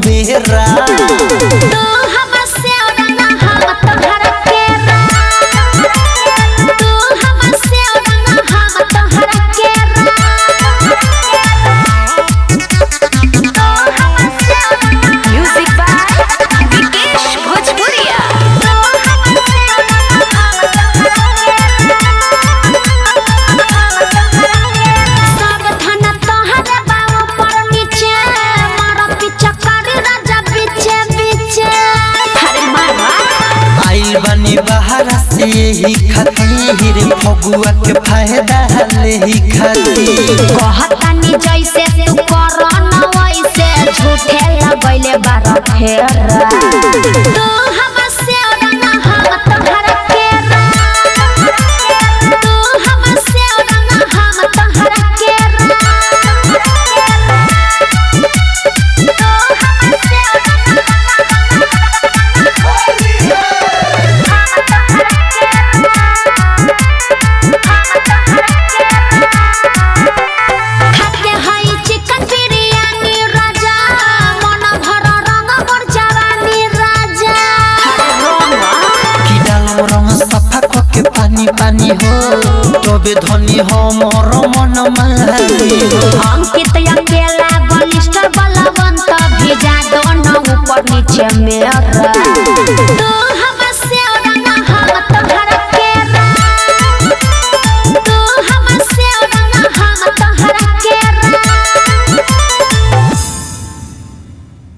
बेरा तू हमसे उड़ना हम तोहरा केरा तू हमसे उड़ना हम तोहरा केरा म्यूजिक बाय विकेश भोजपुरिया बनी बाहर से ही खातिर फगुआ के फायदा ले खातिर कहतानी जैसे तू करो न वैसे झूठे लगैले बार फेरा तू हमसे उड़ना हम तोहरा केरा तू हमसे उड़ना हम तोहरा केरा पानी हो तबे धनी हो मोर मन मानी अंकित अकेला बलिष्ठ बलवंत भिजा दोनों ऊपर नीचे मेरा